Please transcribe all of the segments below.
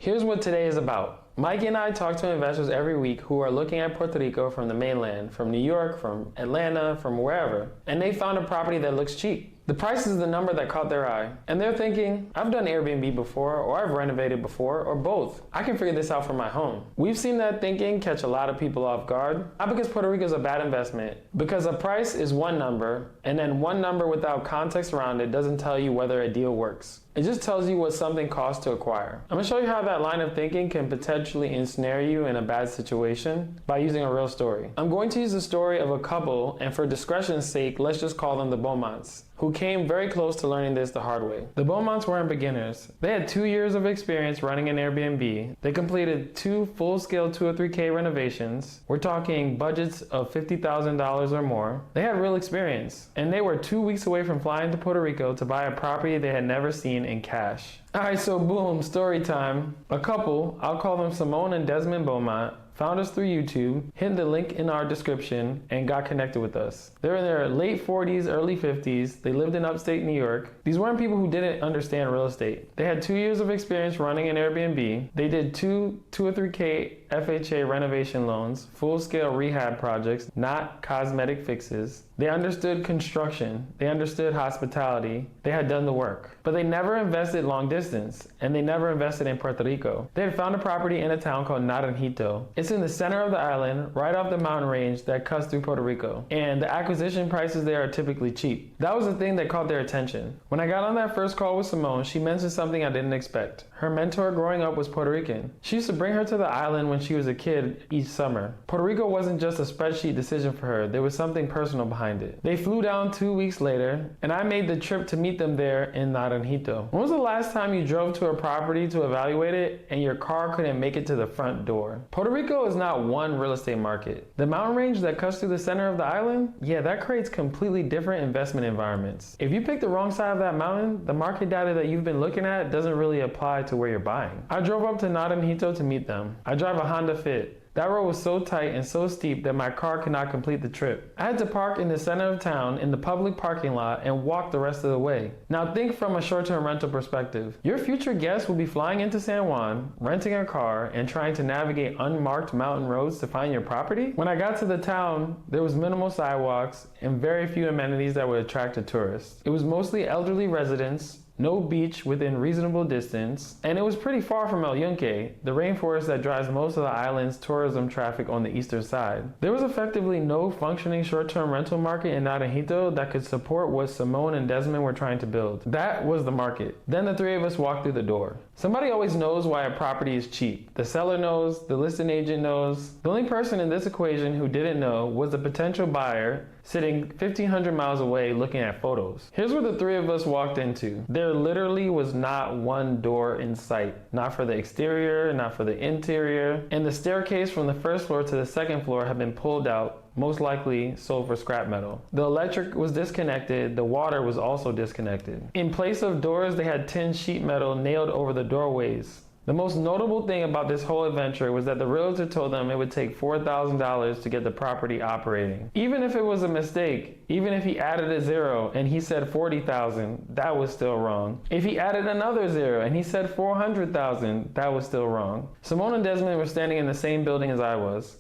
Here's what today is about. Mikey and I talk to investors every week who are looking at Puerto Rico from the mainland, from New York, from Atlanta, from wherever, and they found a property that looks cheap. The price is the number that caught their eye, and they're thinking, I've done Airbnb before, or I've renovated before, or both. I can figure this out for my home. We've seen that thinking catch a lot of people off guard, not because Puerto Rico is a bad investment, because a price is one number, and then one number without context around it doesn't tell you whether a deal works. It just tells you what something costs to acquire. I'm gonna show you how that line of thinking can potentially ensnare you in a bad situation by using a real story. I'm going to use the story of a couple, and for discretion's sake, let's just call them the Beaumonts, who came very close to learning this the hard way. The Beaumonts weren't beginners. They had 2 years of experience running an Airbnb. They completed 2 full-scale 2 or 3K renovations. We're talking budgets of $50,000 or more. They had real experience, and they were 2 weeks away from flying to Puerto Rico to buy a property they had never seen in cash. Alright, so boom, story time. A couple, I'll call them Simone and Desmond Beaumont, found us through YouTube, hit the link in our description, and got connected with us. They're in their late 40s, early 50s. They lived in upstate New York. These weren't people who didn't understand real estate. They had 2 years of experience running an Airbnb. They did 2 or 3K FHA renovation loans, full-scale rehab projects, not cosmetic fixes. They understood construction. They understood hospitality. They had done the work. But they never invested long distance, and they never invested in Puerto Rico. They had found a property in a town called Naranjito. It's in the center of the island, right off the mountain range that cuts through Puerto Rico. And the acquisition prices there are typically cheap. That was the thing that caught their attention. When I got on that first call with Simone, she mentioned something I didn't expect. Her mentor growing up was Puerto Rican. She used to bring her to the island when she was a kid each summer. Puerto Rico wasn't just a spreadsheet decision for her. There was something personal behind it. They flew down 2 weeks later, and I made the trip to meet them there in Naranjito. When was the last time you drove to a property to evaluate it and your car couldn't make it to the front door? Puerto Rico is not one real estate market. The mountain range that cuts through the center of the island, yeah, that creates completely different investment environments. If you pick the wrong side of that mountain, the market data that you've been looking at doesn't really apply to where you're buying. I drove up to Naranjito to meet them. I drive a Honda Fit. That road was so tight and so steep that my car could not complete the trip. I had to park in the center of town in the public parking lot and walk the rest of the way. Now think from a short-term rental perspective. Your future guests will be flying into San Juan, renting a car, and trying to navigate unmarked mountain roads to find your property? When I got to the town, there was minimal sidewalks and very few amenities that would attract a tourist. It was mostly elderly residents, no beach within reasonable distance, and it was pretty far from El Yunque, the rainforest that drives most of the island's tourism traffic on the eastern side. There was effectively no functioning short-term rental market in Naranjito that could support what Simone and Desmond were trying to build. That was the market. Then the three of us walked through the door. Somebody always knows why a property is cheap. The seller knows, the listing agent knows. The only person in this equation who didn't know was the potential buyer sitting 1,500 miles away looking at photos. Here's where the three of us walked into. There literally was not one door in sight. Not for the exterior, not for the interior. And the staircase from the first floor to the second floor had been pulled out, most likely sold for scrap metal. The electric was disconnected, the water was also disconnected. In place of doors, they had tin sheet metal nailed over the doorways. The most notable thing about this whole adventure was that the realtor told them it would take $4,000 to get the property operating. Even if it was a mistake, even if he added a zero and he said $40,000, that was still wrong. If he added another zero and he said $400,000, that was still wrong. Simone and Desmond were standing in the same building as I was.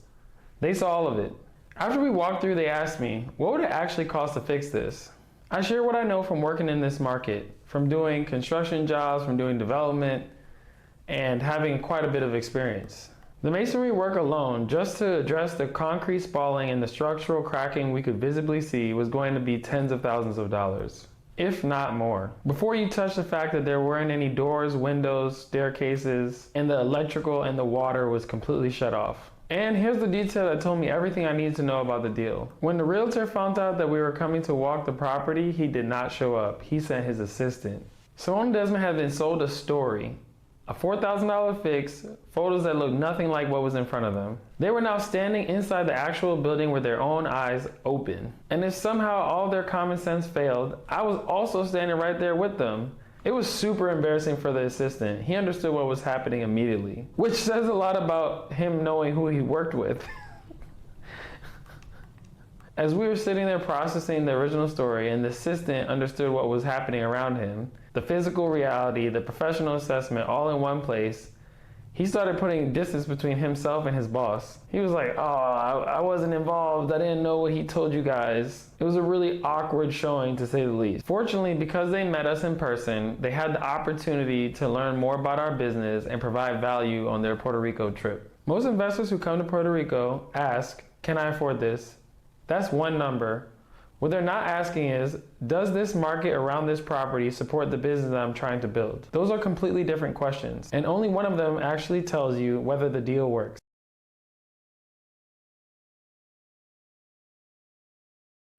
They saw all of it. After we walked through, they asked me, what would it actually cost to fix this? I share what I know from working in this market, from doing construction jobs, from doing development, and having quite a bit of experience. The masonry work alone, just to address the concrete spalling and the structural cracking we could visibly see, was going to be tens of thousands of dollars, if not more. Before you touch the fact that there weren't any doors, windows, staircases, and the electrical and the water was completely shut off. And here's the detail that told me everything I needed to know about the deal. When the realtor found out that we were coming to walk the property, he did not show up. He sent his assistant. Simone and Desmond had been sold a story. A $4,000 fix, photos that looked nothing like what was in front of them. They were now standing inside the actual building with their own eyes open. And if somehow all their common sense failed, I was also standing right there with them. It was super embarrassing for the assistant. He understood what was happening immediately, which says a lot about him knowing who he worked with. As we were sitting there processing the original story and the assistant understood what was happening around him, the physical reality, the professional assessment all in one place, He started putting distance between himself and his boss. He was like, oh, I wasn't involved. I didn't know what he told you guys. It was a really awkward showing, to say the least. Fortunately, because they met us in person, they had the opportunity to learn more about our business and provide value on their Puerto Rico trip. Most investors who come to Puerto Rico ask, can I afford this? That's one number. What they're not asking is, does this market around this property support the business that I'm trying to build? Those are completely different questions, and only one of them actually tells you whether the deal works.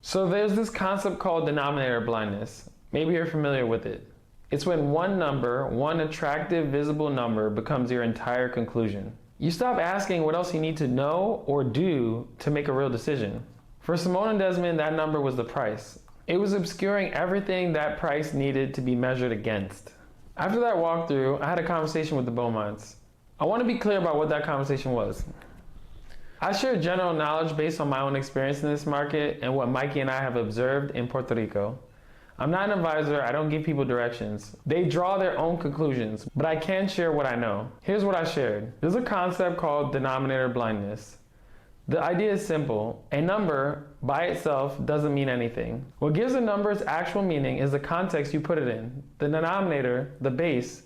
So there's this concept called denominator blindness. Maybe you're familiar with it. It's when one number, one attractive, visible number, becomes your entire conclusion. You stop asking what else you need to know or do to make a real decision. For Simone and Desmond, that number was the price. It was obscuring everything that price needed to be measured against. After that walkthrough, I had a conversation with the Beaumonts. I want to be clear about what that conversation was. I share general knowledge based on my own experience in this market and what Mikey and I have observed in Puerto Rico. I'm not an advisor, I don't give people directions. They draw their own conclusions, but I can share what I know. Here's what I shared. There's a concept called denominator blindness. The idea is simple. A number by itself doesn't mean anything. What gives a number its actual meaning is the context you put it in. The denominator, the base,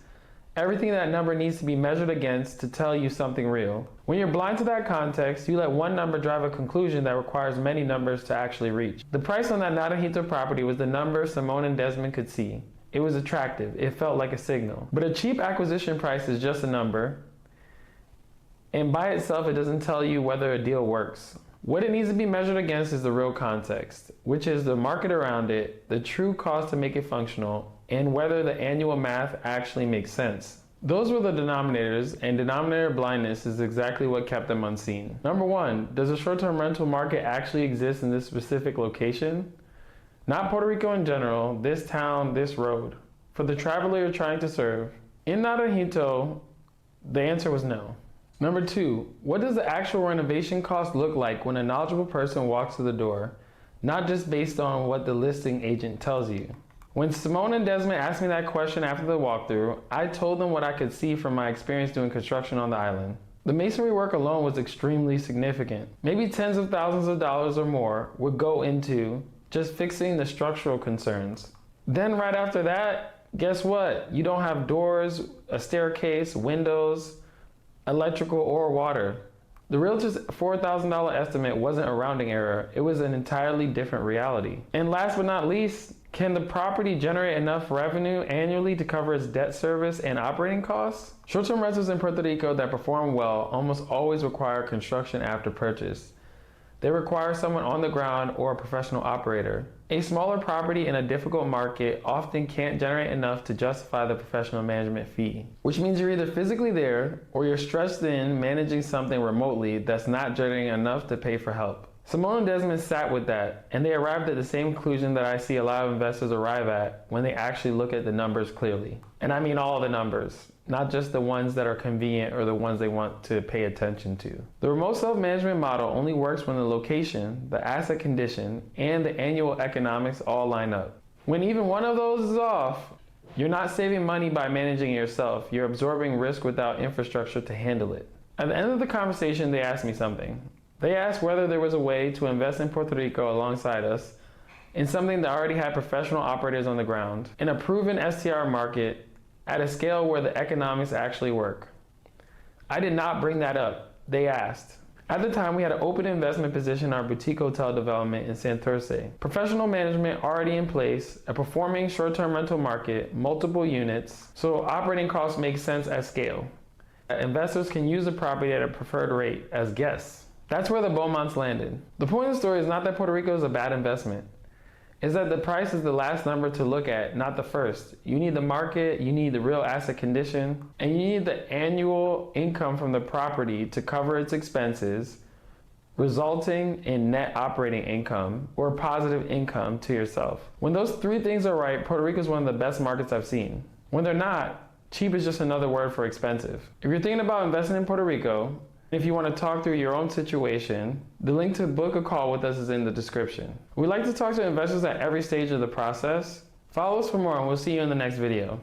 everything that number needs to be measured against to tell you something real. When you're blind to that context, you let one number drive a conclusion that requires many numbers to actually reach. The price on that Naranjito property was the number Simone and Desmond could see. It was attractive. It felt like a signal. But a cheap acquisition price is just a number. And by itself, it doesn't tell you whether a deal works. What it needs to be measured against is the real context, which is the market around it, the true cost to make it functional, and whether the annual math actually makes sense. Those were the denominators, and denominator blindness is exactly what kept them unseen. Number one, does a short-term rental market actually exist in this specific location? Not Puerto Rico in general, this town, this road. For the traveler you're trying to serve. In Naranjito, the answer was no. Number two, what does the actual renovation cost look like when a knowledgeable person walks through the door, not just based on what the listing agent tells you? When Simone and Desmond asked me that question after the walkthrough, I told them what I could see from my experience doing construction on the island. The masonry work alone was extremely significant. Maybe tens of thousands of dollars or more would go into just fixing the structural concerns. Then right after that, guess what? You don't have doors, a staircase, windows, electrical, or water. The realtor's $4,000 estimate wasn't a rounding error, it was an entirely different reality. And last but not least, can the property generate enough revenue annually to cover its debt service and operating costs? Short-term rentals in Puerto Rico that perform well almost always require construction after purchase. They require someone on the ground or a professional operator. A smaller property in a difficult market often can't generate enough to justify the professional management fee, which means you're either physically there or you're stretched in managing something remotely that's not generating enough to pay for help. Simone and Desmond sat with that, and they arrived at the same conclusion that I see a lot of investors arrive at when they actually look at the numbers clearly. And I mean all the numbers, not just the ones that are convenient or the ones they want to pay attention to. The remote self-management model only works when the location, the asset condition, and the annual economics all line up. When even one of those is off, you're not saving money by managing it yourself, you're absorbing risk without infrastructure to handle it. At the end of the conversation, they asked me something. They asked whether there was a way to invest in Puerto Rico alongside us in something that already had professional operators on the ground, in a proven STR market, at a scale where the economics actually work. I did not bring that up. They asked. At the time, we had an open investment position in our boutique hotel development in Santurce. Professional management already in place, a performing short-term rental market, multiple units, so operating costs make sense at scale. Investors can use the property at a preferred rate as guests. That's where the Beaumonts landed. The point of the story is not that Puerto Rico is a bad investment. It's that the price is the last number to look at, not the first. You need the market, you need the real asset condition, and you need the annual income from the property to cover its expenses, resulting in net operating income or positive income to yourself. When those three things are right, Puerto Rico is one of the best markets I've seen. When they're not, cheap is just another word for expensive. If you're thinking about investing in Puerto Rico, if you want to talk through your own situation, the link to book a call with us is in the description. We like to talk to investors at every stage of the process. Follow us for more and we'll see you in the next video.